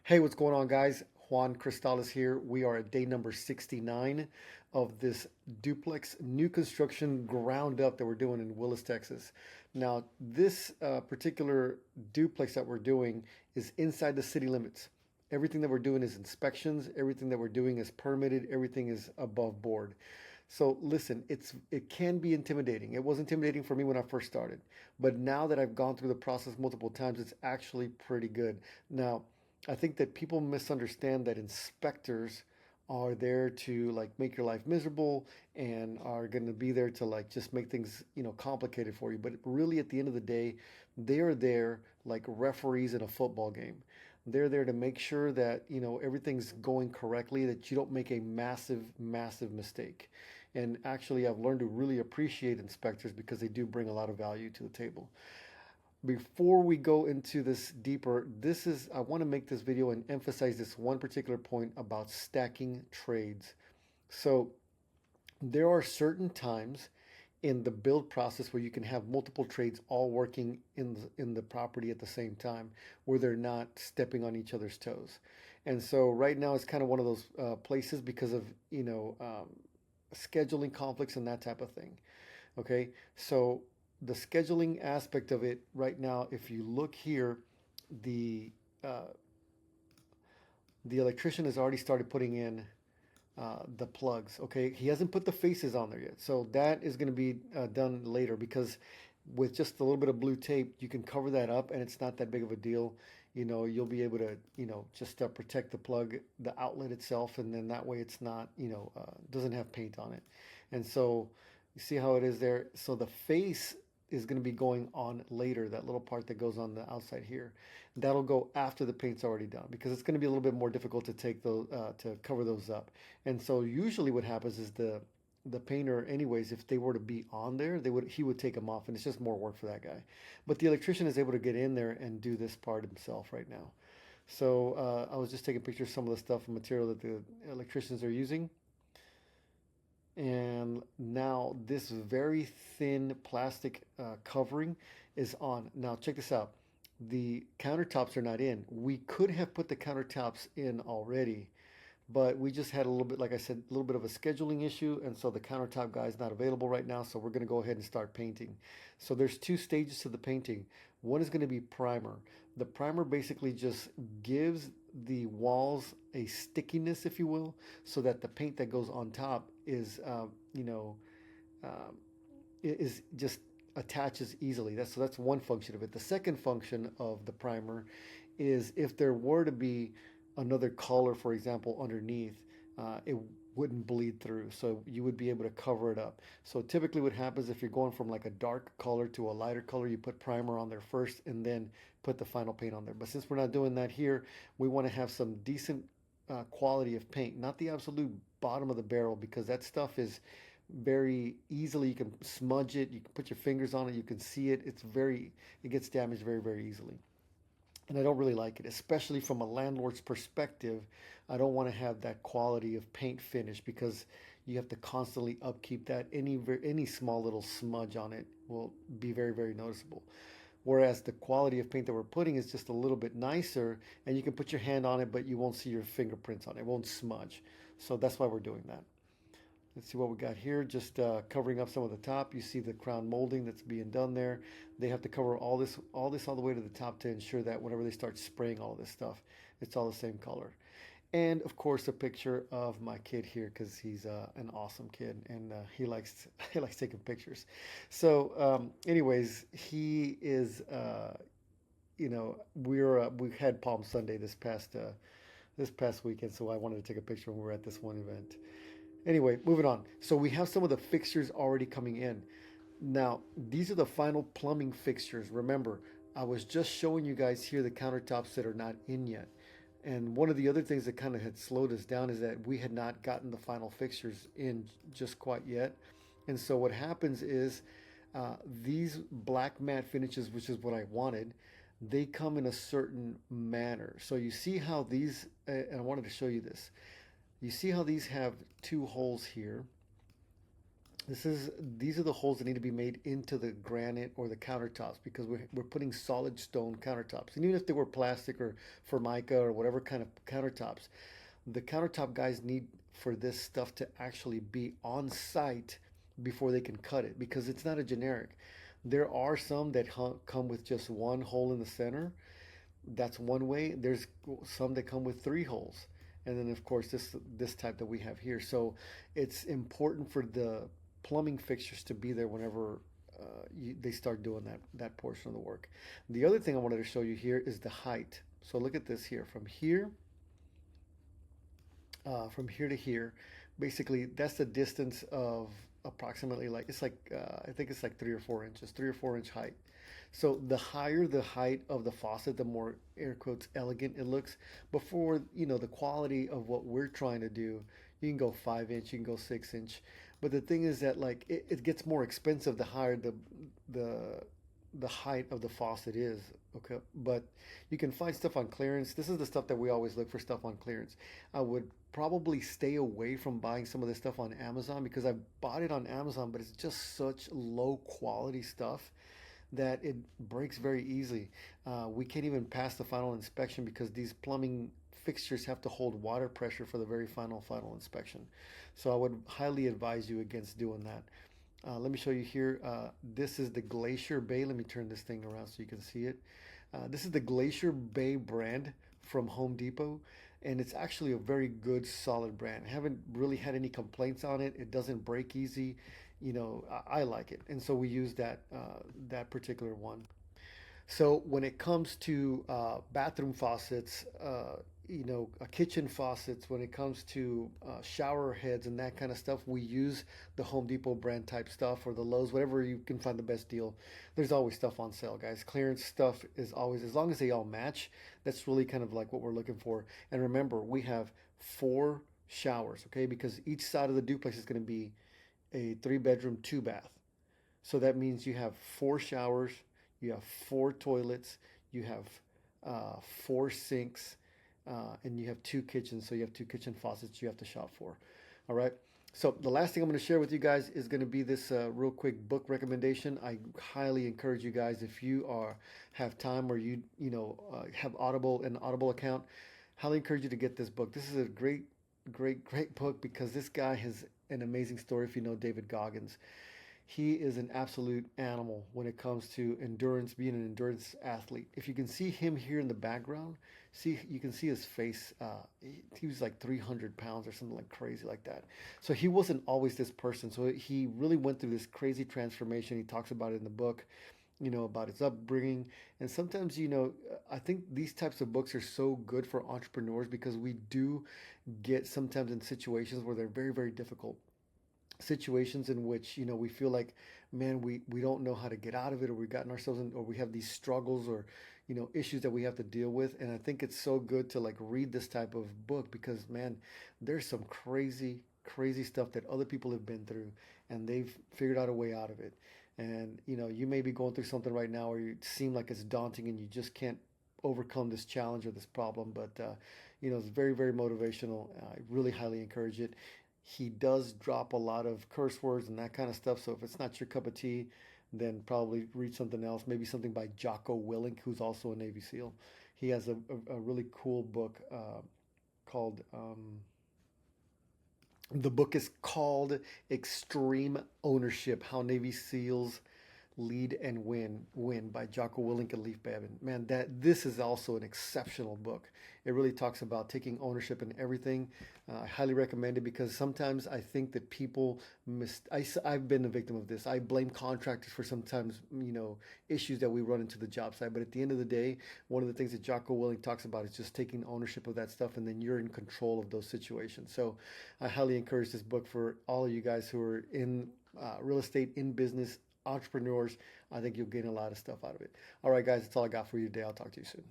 Hey, what's going on, guys? Juan Cristales here. We are at day number 69 of this duplex new construction ground up that we're doing in Willis, Texas. Now, this particular duplex that we're doing is inside the city limits. Everything that we're doing is inspections, everything that we're doing is permitted, everything is above board. So listen, it can be intimidating. It was intimidating for me when I first started, but now that I've gone through the process multiple times, it's actually pretty good. Now, I think that people misunderstand that inspectors are there to like make your life miserable and are going to be there to like just make things, complicated for you. But really at the end of the day, they are there like referees in a football game. They're there to make sure that, everything's going correctly, that you don't make a massive, massive mistake. And actually, I've learned to really appreciate inspectors because they do bring a lot of value to the table. Before we go into this deeper, I want to make this video and emphasize this one particular point about stacking trades. So there are certain times in the build process where you can have multiple trades all working in the property at the same time, where they're not stepping on each other's toes. And so right now it's kind of one of those places because of scheduling conflicts and that type of thing. Okay, so the scheduling aspect of it right now, if you look here, the uh, the electrician has already started putting in the plugs. Okay, he hasn't put the faces on there yet, so that is going to be done later because with just a little bit of blue tape, you can cover that up, and it's not that big of a deal. You'll be able to, just protect the plug, the outlet itself, and then that way it's not, doesn't have paint on it. And so you see how it is there. So the face is going to be going on later, that little part that goes on the outside here. That'll go after the paint's already done because it's going to be a little bit more difficult to take those to cover those up. And so usually what happens is the painter, anyways, if they were to be on there, he would take them off, and it's just more work for that guy. But the electrician is able to get in there and do this part himself right now. So I was just taking pictures of some of the stuff and material that the electricians are using. And now this very thin plastic covering is on. Now check this out. The countertops are not in. We could have put the countertops in already, but we just had a little bit, like I said, a little bit of a scheduling issue, and so the countertop guy is not available right now, so we're going to go ahead and start painting. So there's two stages to the painting. One is going to be primer. The primer basically just gives the walls a stickiness, if you will, so that the paint that goes on top uh, is just attaches easily. That's one function of it. The second function of the primer is if there were to be another color, for example, underneath, it wouldn't bleed through. So you would be able to cover it up. So typically what happens if you're going from like a dark color to a lighter color, you put primer on there first and then put the final paint on there. But since we're not doing that here, we want to have some decent quality of paint, not the absolute bottom of the barrel, because that stuff is very easily, you can smudge it, you can put your fingers on it, you can see it. It gets damaged very, very easily. And I don't really like it, especially from a landlord's perspective. I don't want to have that quality of paint finish because you have to constantly upkeep that. Any small little smudge on it will be very, very noticeable. Whereas the quality of paint that we're putting is just a little bit nicer, and you can put your hand on it, but you won't see your fingerprints on it. It won't smudge. So that's why we're doing that. Let's see what we got here. Just covering up some of the top. You see the crown molding that's being done there. They have to cover all the way to the top to ensure that whenever they start spraying all this stuff, it's all the same color. And of course, a picture of my kid here because he's an awesome kid and he likes he likes taking pictures. So, anyways, he is. We had Palm Sunday this past weekend, so I wanted to take a picture when we were at this one event. Anyway, moving on. So we have some of the fixtures already coming in. Now, these are the final plumbing fixtures. Remember, I was just showing you guys here the countertops that are not in yet. And one of the other things that kind of had slowed us down is that we had not gotten the final fixtures in just quite yet. And so what happens is these black matte finishes, which is what I wanted, they come in a certain manner. So you see how these, and I wanted to show you this. You see how these have two holes here. This is These are the holes that need to be made into the granite or the countertops because we're putting solid stone countertops. And even if they were plastic or formica or whatever kind of countertops, the countertop guys need for this stuff to actually be on site before they can cut it because it's not a generic. There are some that come with just one hole in the center. That's one way. There's some that come with three holes, and then of course this type that we have here. So it's important for the plumbing fixtures to be there whenever they start doing that portion of the work. The other thing I wanted to show you here is the height. So look at this here. From here to here, basically that's the distance of approximately like I think it's like 3 or 4 inches, 3 or 4 inch height. So the higher the height of the faucet, the more air quotes elegant it looks. Before the quality of what we're trying to do, you can go 5 inch, you can go 6 inch. But the thing is that like it gets more expensive the higher the the height of the faucet is. Okay, but you can find stuff on clearance. This is the stuff that we always look for, stuff on clearance. I would probably stay away from buying some of this stuff on Amazon because I've bought it on Amazon, but it's just such low quality stuff that it breaks very easily. We can't even pass the final inspection because these plumbing fixtures have to hold water pressure for the very final inspection. So I would highly advise you against doing that. Let me show you here. This is the Glacier Bay. Let me turn this thing around so you can see it. This is the Glacier Bay brand from Home Depot, and it's actually a very good, solid brand. I haven't really had any complaints on it. It doesn't break easy. I like it, and so we use that particular one. So when it comes to bathroom faucets, kitchen faucets, when it comes to shower heads and that kind of stuff, we use the Home Depot brand type stuff or the Lowe's, whatever you can find the best deal. There's always stuff on sale, guys. Clearance stuff is always, as long as they all match, that's really kind of like what we're looking for. And remember, we have 4 showers, okay? Because each side of the duplex is going to be a 3 bedroom, 2 bath. So that means you have 4 showers, you have 4 toilets, you have 4 sinks, and you have 2 kitchens. So you have 2 kitchen faucets you have to shop for. All right. So the last thing I'm going to share with you guys is going to be this real quick book recommendation. I highly encourage you guys, if you have time or have an Audible account, highly encourage you to get this book. This is a great book because this guy has an amazing story. If you know David Goggins, he is an absolute animal when it comes to endurance, being an endurance athlete. If you can see him here in the background, you can see his face. He was like 300 pounds or something like crazy like that. So he wasn't always this person. So he really went through this crazy transformation. He talks about it in the book, about his upbringing. And sometimes, I think these types of books are so good for entrepreneurs because we do get sometimes in situations where they're very, very difficult situations in which we feel like, man, we don't know how to get out of it, or we've gotten ourselves in, or we have these struggles or issues that we have to deal with. And I think it's so good to like read this type of book because, man, there's some crazy stuff that other people have been through and they've figured out a way out of it. And you may be going through something right now where you seem like it's daunting and you just can't overcome this challenge or this problem, but it's very, very motivational. I really highly encourage it. He does drop a lot of curse words and that kind of stuff. So if it's not your cup of tea, then probably read something else. Maybe something by Jocko Willink, who's also a Navy SEAL. He has a really cool book called, the book is called Extreme Ownership, How Navy SEALs Lead and Win by Jocko Willink and Leif Babin. Man, this is also an exceptional book. It really talks about taking ownership in everything. I highly recommend it because sometimes I think that people I've been a victim of this. I blame contractors for sometimes issues that we run into the job site. But at the end of the day, one of the things that Jocko Willink talks about is just taking ownership of that stuff, and then you're in control of those situations. So I highly encourage this book for all of you guys who are in real estate, in business, entrepreneurs. I think you'll gain a lot of stuff out of it. All right, guys, that's all I got for you today. I'll talk to you soon.